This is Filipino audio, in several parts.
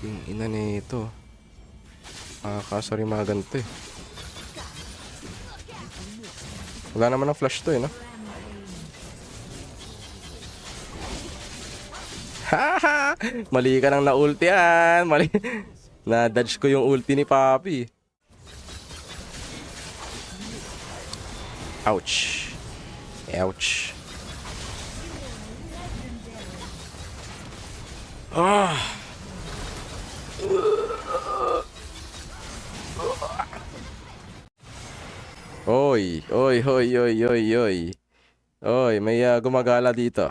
Yung ina nito. Kaso rin mga ganito eh. Wala naman ng flash to eh, no? Haha! Mali ka nang na-ulti yan. Mali. Na-dodge ko yung ulti ni Papi. Ouch. Ouch. Ah! Oy, oy, oy, oy, oy, oy. Oy, may gumagala dito.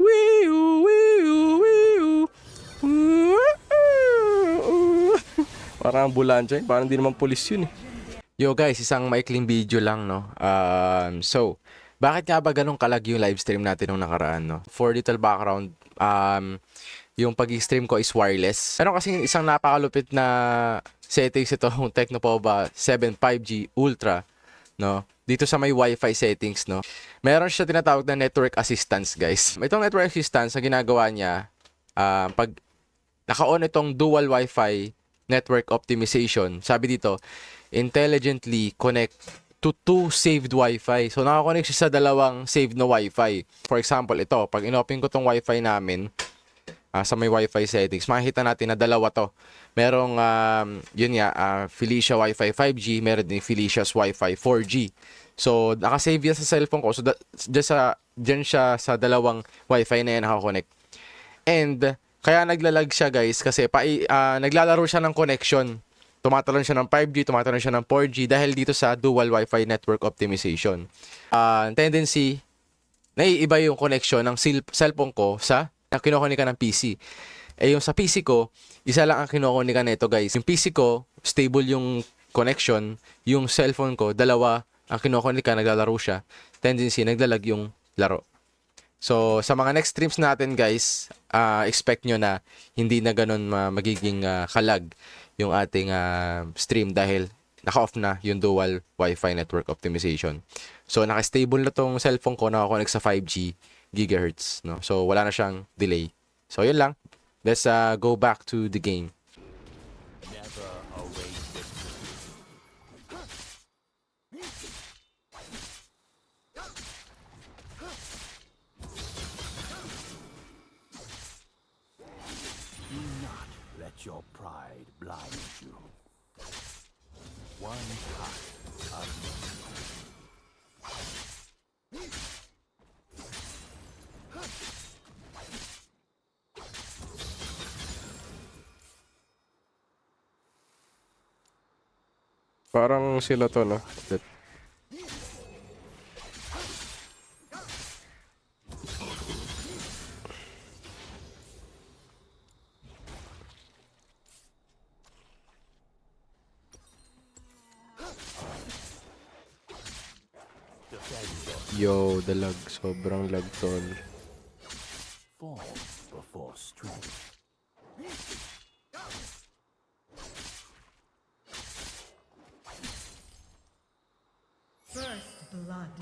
Wiu, wiu, wiu. Parang ambulansya, parang hindi naman pulis yun eh. Yo guys, isang maikling video lang, no? So, bakit nga ba ganun kalag yung live stream natin nung nakaraan, no? For little background, yung pag-stream ko is wireless. Ano kasi isang napakalupit na settings ito, yung Tecnopova 7 5G Ultra, no? Dito sa may Wi-Fi settings, no? Meron siya tinatawag na network assistance, guys. Itong network assistance, ang ginagawa niya, pag naka-on itong dual Wi-Fi network optimization, sabi dito, intelligently connect to two saved Wi-Fi. So, nakakonect siya sa dalawang saved na Wi-Fi. For example, ito, pag in-open ko tong Wi-Fi namin, sa may Wi-Fi settings, makikita natin na dalawa to. Merong, yun nga, Felicia Wi-Fi 5G, meron din Felicia's Wi-Fi 4G. So, nakasave yan sa cellphone ko. So, dyan siya sa dalawang Wi-Fi na yan nakakonect. And, kaya naglalag siya guys, kasi naglalaro siya ng connection. Tumatalon siya ng 5G, tumatalon siya ng 4G dahil dito sa dual Wi-Fi network optimization. Tendency, naiiba yung connection ng cellphone ko sa kinukunika ng PC. Eh yung sa PC ko, isa lang ang kinukunika nito guys. Yung PC ko, stable yung connection. Yung cellphone ko, dalawa ang kinukunika, naglalaro siya. Tendency, naglalag yung laro. So, sa mga next streams natin guys, expect nyo na hindi na ganun magiging kalag yung ating stream dahil naka-off na yung dual Wi-Fi network optimization. So, naka-stable na tong cellphone ko, naka-connect sa 5G gigahertz, no? So, wala na siyang delay. So, yun lang. Let's go back to the game. Your pride blinds you. One cut of Parang sila to, no? Yo, the lag. Sobrang lag, tol. fall before strength. First blood.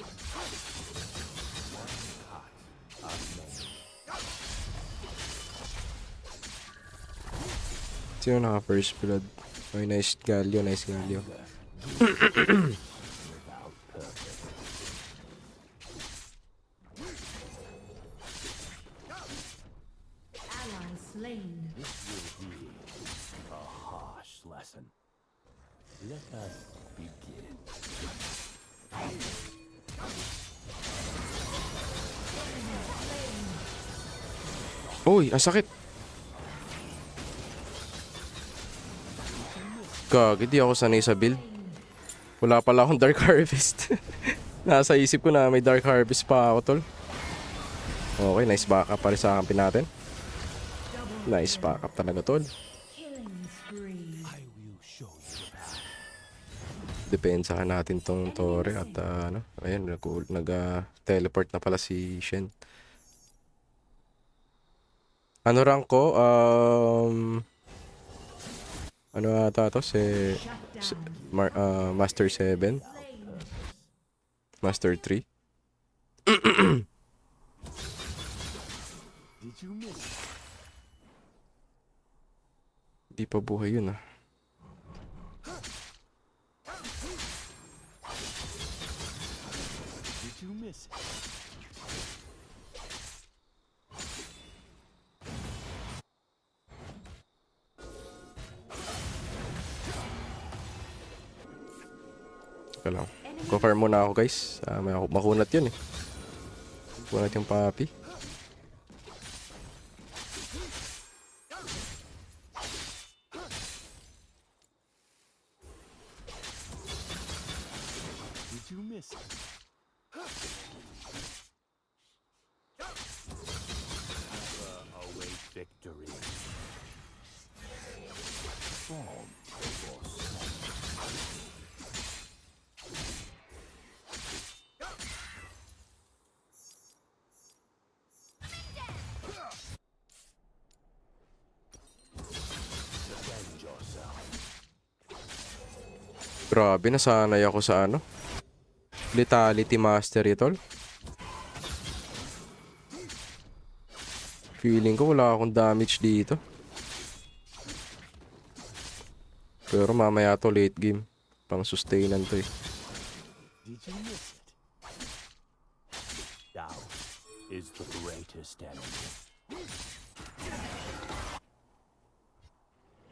Sino naka-first blood? Ay, nice Galio, nice Galio. Ally slain. This will be a harsh lesson. Let us begin. Uy, ang sakit. Gag, hindi ako sanay sa build. Wala pala akong Dark Harvest. Nasa isip ko na may Dark Harvest pa ako, tol. Okay, nice backup pa rin sa kampi natin. Nice backup talaga, tol. Killing spree. I will show you the path. Depensahan natin tong Torre at ano, ayan, nag-teleport na pala si Shen. Ano rank ko? Ano ata to? Master 7? Master 3? Did you miss? Di pa buhay yun ah. Did you miss it? Teka lang. Confirm muna ako guys. May makunat yun eh. Makunat yung papi. Did you miss it? Await victory. Form for defend yourself. Grabe, nasanay ako sa ano. Lethality Mastery, tol. Feeling ko wala akong damage dito. Pero mamaya to late game. Pang sustainan to eh. Did you miss it? Doubt is the greatest enemy.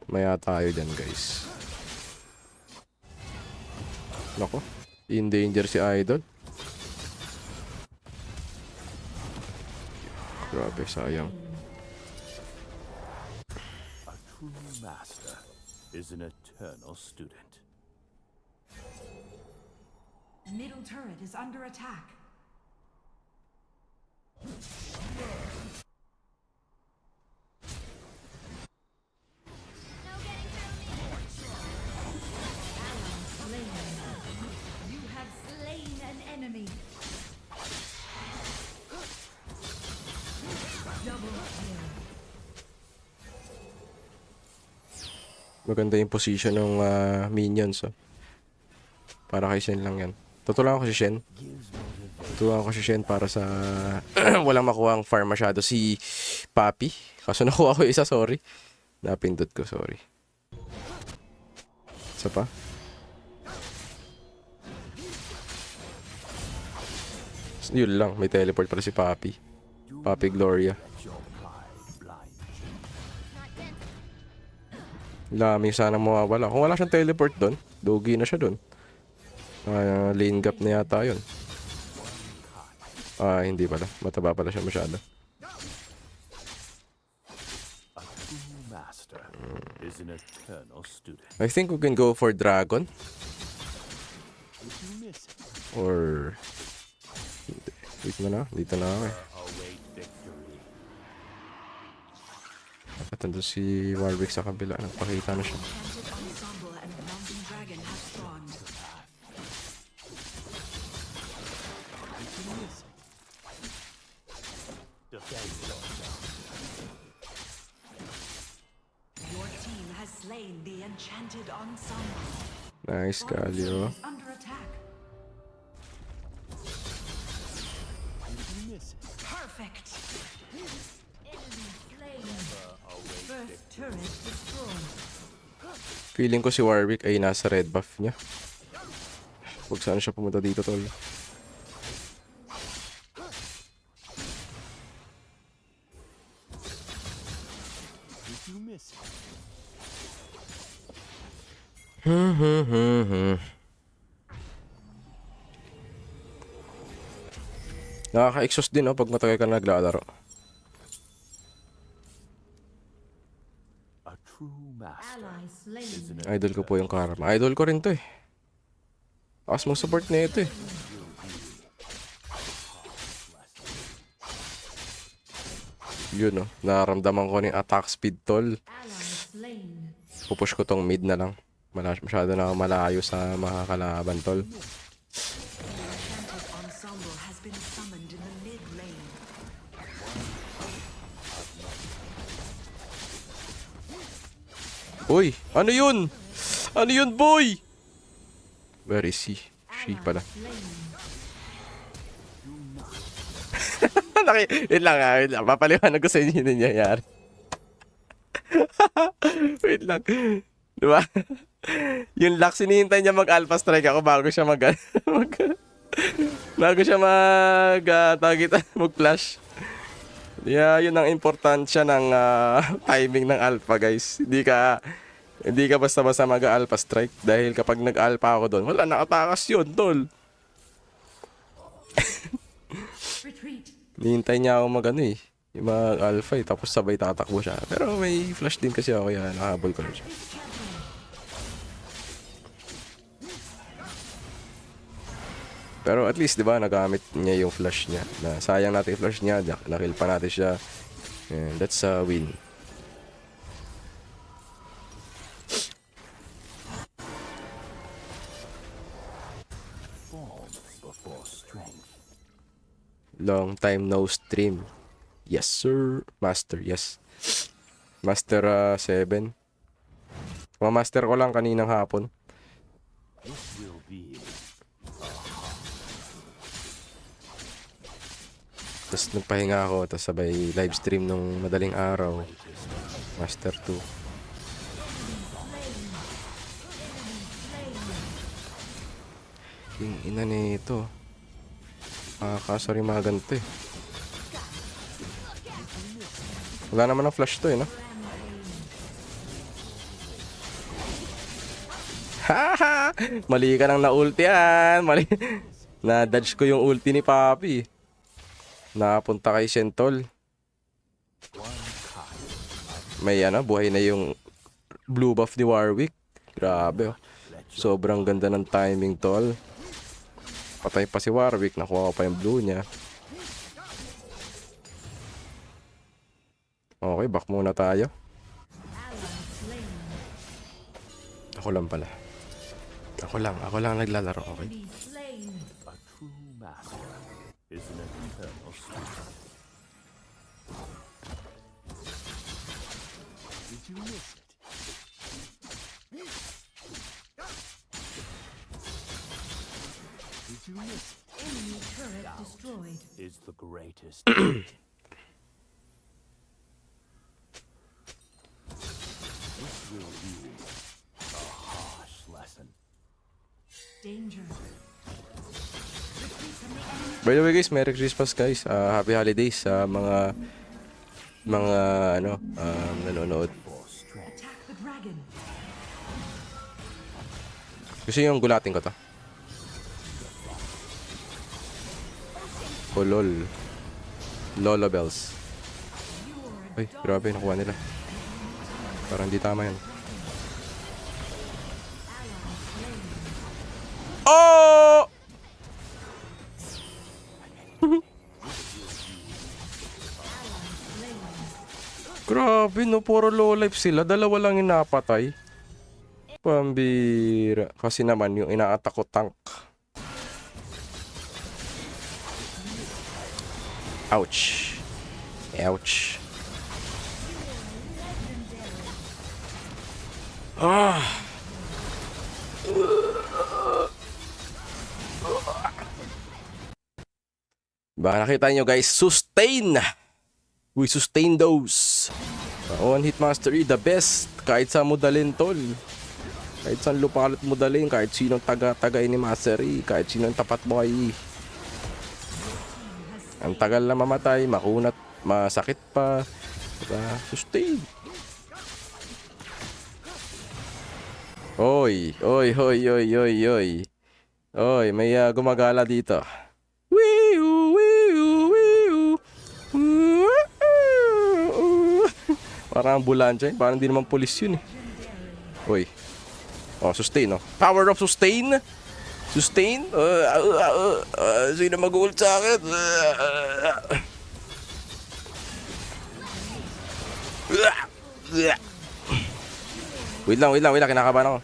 Maya tayo dyan guys. Nako. In danger si Idol. Grabe, sayang. A true master is an eternal student. Middle turret is under attack. You have slain an enemy. Double kill. Maganda yung position ng minions. Oh. Para kay Shen lang yan. Tutulangan ko si Shen. Tutulangan ko si Shen para sa walang makuha ang farm masyado si Papi. Kaso nakuha ko isa, sorry. Napindot ko, sorry. Isa pa. Yun lang, may teleport para si Papi. Papi Gloria. Your pride blind you. Lami sana mawawala. Kung wala siyang teleport doon, dogi na siya doon. Lane gap na yata yun. Hindi pala. Mataba pala siya masyado. A true master is an eternal student. I think we can go for Dragon. Did you miss it? Or... Wait mo na. Dito na ako eh. Await victory. At nandun si Warwick sa kabila. Nagpakita na siya. Enchanted Ensemble and Mountain Dragon have spawned. Did you miss it? Defend yourself. Your team has slain the Enchanted Ensemble. Nice, Galio. Is under attack. Did you miss it? Perfect. Enemy slain. First turret destroyed. Feeling ko si Warwick ay nasa red buff niya. Huwag saan siya pumunta dito, tol. Did you miss it? Nakaka-exhaust din, pag matagal ka naglalaro. A true master Ally slain. is an Idol ko po yung Karma. Idol ko rin to eh. Takas mong support na ito eh. Yun nararamdaman ko yung attack speed, tol. Ally slain. Pupush ko tong mid na lang. Masyado na ako malayo sa makakalaban, tol. Enchanted Ensemble has been summoned in the mid lane. Uy! Ano yun? Ano yun, boy? Where is he? She pala. Wait lang. Papaliwanag ko sa inyo yung nangyayari. Wait lang. Diba? Yung Lux, hinihintay niya mag-alpha strike ako bago siya bago siya mag-flash. Yeah, yun ang importansya ng timing ng alpha, guys. Hindi ka basta-basta mag-alpha strike dahil kapag nag-alpha ako doon, wala, nakatakas yun, tol. Retreat. Hinihintay niya ako yung mag-alpha tapos sabay tatakbo siya. Pero may flash din kasi ako, kaya nakahabol ko na siya. Pero at least, di ba, nagamit niya yung flash niya. Na sayang natin yung flash niya, nakill pa natin siya. And that's a win. Form before strength. Long time no stream. Yes, sir. Master, yes. Master 7. Master ko lang kaninang hapon. This will be Tapos nagpahinga ako, tapos sabay live stream nung madaling araw. Master 2. Yung ina nito. Kaso rin mga ganito eh. Wala naman ang flash to no? Haha! Mali ka nang na-ultian. Mali. Na-dodge ko yung ulti ni Papi. Napunta kay Sentol. May buhay na yung blue buff ni Warwick. Grabe Sobrang ganda ng timing, tol. Patay pa si Warwick, nakuha ko pa yung blue niya. Okay, back muna tayo. Ako lang pala. Ako lang naglalaro, okay? Be slain. a true master. Is an eternal strength. Did you miss it? Did you miss it? Enemy turret destroyed. Is the greatest. This will be a harsh lesson. Danger. By the way guys, Merry Christmas guys. Happy holidays sa mga nanonood. For strength. Attack the dragon. Gusto yung gulatin ko to. Oh lol. Lola bells. Ay, grabe, nakuha nila. Parang di tama yan. Oh! Grabe no, puro low life sila. Dalawa lang yung napatay. Pambira. Kasi naman yung ina-attack ko tank. Ouch. Ouch. Ah. Baka nakita nyo guys, sustain. We sustain those. One hit mastery, the best. Kahit sa mo dalhin tol. Kahit saan lupalit mo dalhin, kahit sinong taga-tagay ni mastery, kahit sinong tapat mo ay ang tagal na mamatay, makunat, masakit pa. Diba? Sustain. Oy, oy, oy, oy, oy, oy. Oy, may gumagala dito. Wiu, wiu, wiu. Parang ambulansya, parang hindi naman pulis yun eh. Oy. Oh, sustain, oh. Power of sustain. Sustain? Sino mag-ult sa akin? Wait lang. Kinakabahan ako.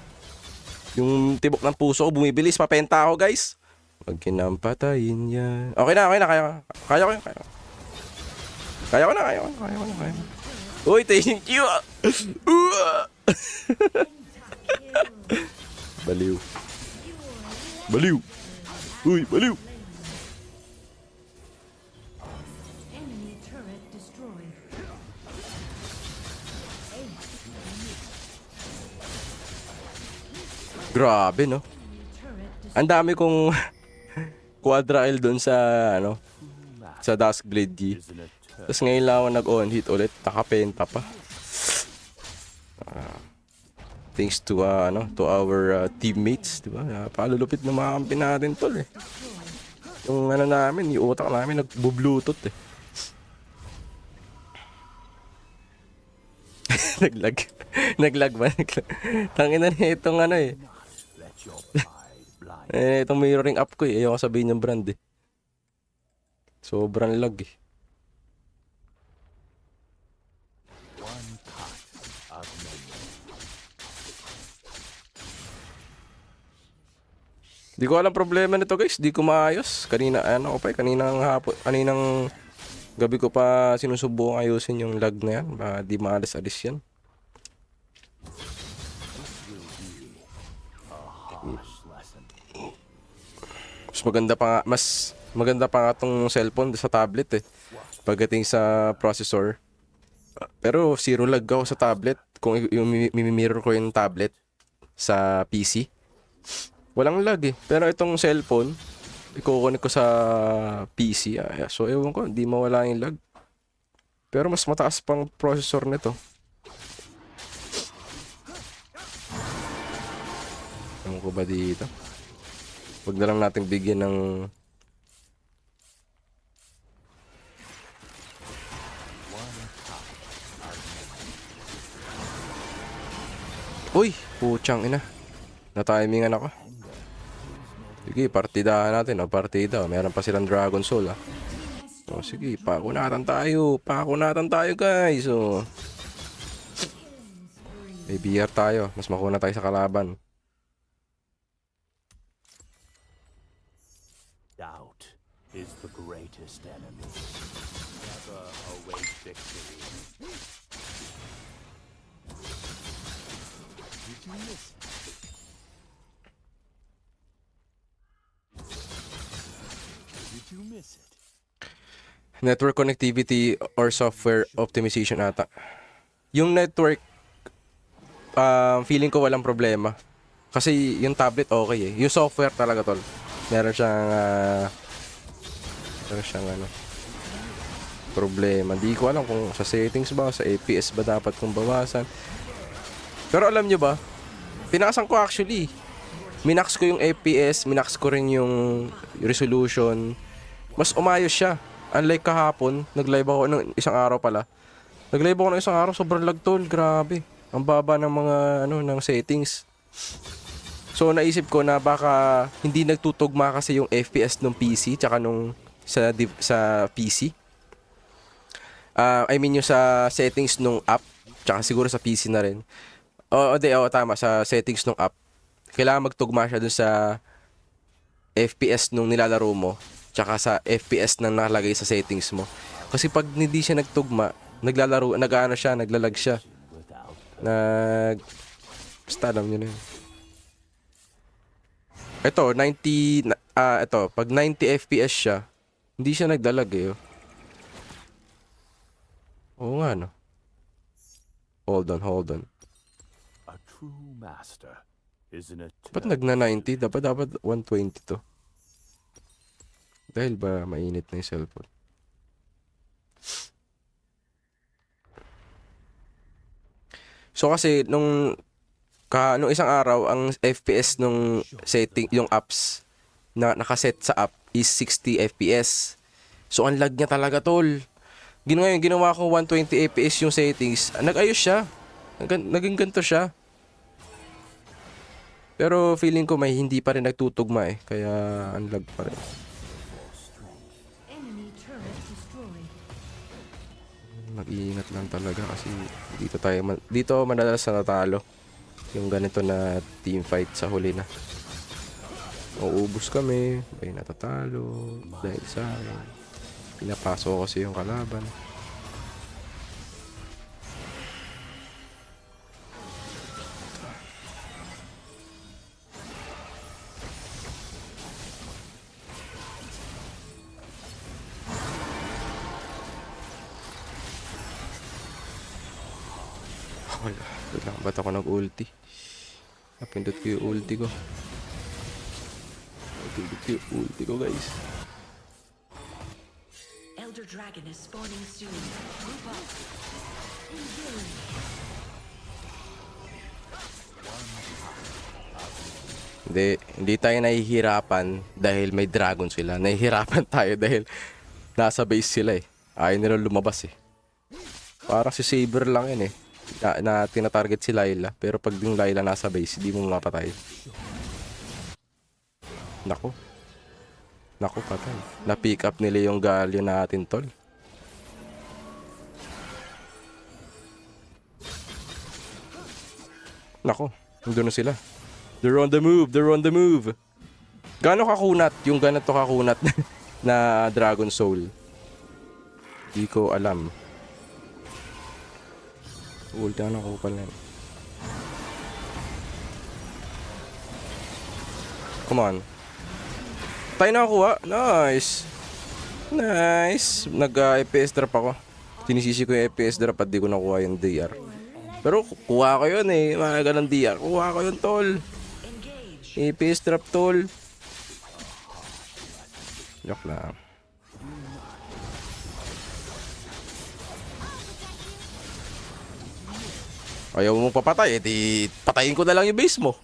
Yung tibok ng puso ko bumibilis. Papenta ako, guys. Pag kinampatayin yan. Okay na. Kaya ko na. Uy, thank you. Baliw. Uy, baliw. Enemy turret destroyed. Ace. Grabe, no? Ang dami kong Quadrael doon sa, ano, sa Duskblade Key. Isn't it Tapos ngayon lang ako nag-on hit ulit. Nakapenta pa. Thanks to, to our teammates, di ba? Palulupit na mga kampi natin, tol, eh. Yung namin, yung utak namin, nagbo-bluetooth, eh. Naglag. Naglag ba? Naglag. Tangin na itong eh. let your pride blind? Itong mirroring up ko eh. Ayoko sabihin yung brand eh. Sobrang lag eh. One cut of many. Di ko alam problema nito guys. Di ko maayos. Kanina, kaninang hapon, kaninang gabi ko pa sinusubukan ayusin yung lag na yan. Di maalis-alis yan. Harsh lesson. Mas maganda pa nga tong cellphone sa tablet eh. Pagdating sa processor. Pero zero lag ako sa tablet. Kung yung mirror ko yung tablet sa PC. Walang lag eh. Pero itong cellphone, ikukunik ko sa PC. So ewan ko, hindi mawala yung lag. Pero mas mataas pang processor nito. Ewan ko ba dito? Huwag na lang natin bigyan ng... Uy! Puchang ina. Na-timingan ako. Sige, partidahan natin. Partida. Meron pa silang Dragon Soul. Sige, pakunatan tayo. Pakunatan tayo, guys. May BR tayo. Mas makuna tayo sa kalaban. Doubt is the greatest enemy. Never await victory. Did you miss it? Did you miss it? Network connectivity or software optimization ata. Yung network, feeling ko walang problema. Kasi yung tablet okay eh. Yung software talaga tol. Meron siyang problema. Hindi ko alam kung sa settings ba, sa APS ba dapat kong bawasan. Pero alam nyo ba, pinasan ko actually. Minax ko yung APS, minax ko rin yung resolution. Mas umayos siya. Unlike kahapon, nag-live ako ng isang araw pala. Nag-live ako ng isang araw, sobrang lag tol. Grabe. Ang baba ng mga ng settings. So naisip ko na baka hindi nagtutugma kasi yung FPS ng PC tsaka nung sa PC. I mean yung sa settings nung app tsaka siguro sa PC na rin. Tama, sa settings nung app. Kailangan magtugma siya dun sa FPS nung nilalaro mo tsaka sa FPS na nakalagay sa settings mo. Kasi pag hindi siya nagtugma, naglalag siya. Basta alam nyo na yun. Pag 90 FPS siya, hindi siya naglalag eh. Oo nga no. Hold on. A true master, isn't it? Dapat nagna-90, dapat 120 to. Dahil ba mainit na yung cellphone? So kasi nung isang araw ang FPS nung setting yung apps na nakaset sa app is 60 FPS. So ang lag niya talaga tol. Ginawa ko 120 FPS yung settings. Nag-ayos siya. Naging ganito siya. Pero feeling ko may hindi pa rin nagtutugma eh. Kaya ang lag pa rin. Enemy turret destroyed. Mag-iingat lang talaga kasi dito madalas na natalo yung ganito na team fight sa huli na. Uubos kami, may natatalo dahil sa akin. Pinapasok kasi yung kalaban. Wala. Wala. Ba't ako nag-ulti? Napindot ko yung ulti ko. Napindot ko yung ulti ko, guys. Elder Dragon is spawning soon. Group up. Hindi tayo nahihirapan dahil may dragon sila. Nahihirapan tayo dahil nasa base sila eh. Ayaw nila lumabas eh. Parang si Saber lang yun eh. Na tinatarget si Layla. Pero pag yung Layla nasa base, hindi mo mapatay. Nako. Nako, patay. Na-pick up nila yung Galio natin, tol. Nako, doon na sila. They're on the move, they're on the move. Gaano kakunat yung ganito kakunat na Dragon Soul? Di ko alam. Ulti na ako pala. Come on. Tayo na nakuha. Nice. Nice. Nag-FPS drop ako. Sinisisi ko yung FPS drop at di ko nakuha yung DR. Pero kuha ko yun eh. Mga ganang DR. Kuha ko yun, tol. FPS drop, tol. Joke lang. Ayaw mo papatay, eh di patayin ko na lang yung base mo.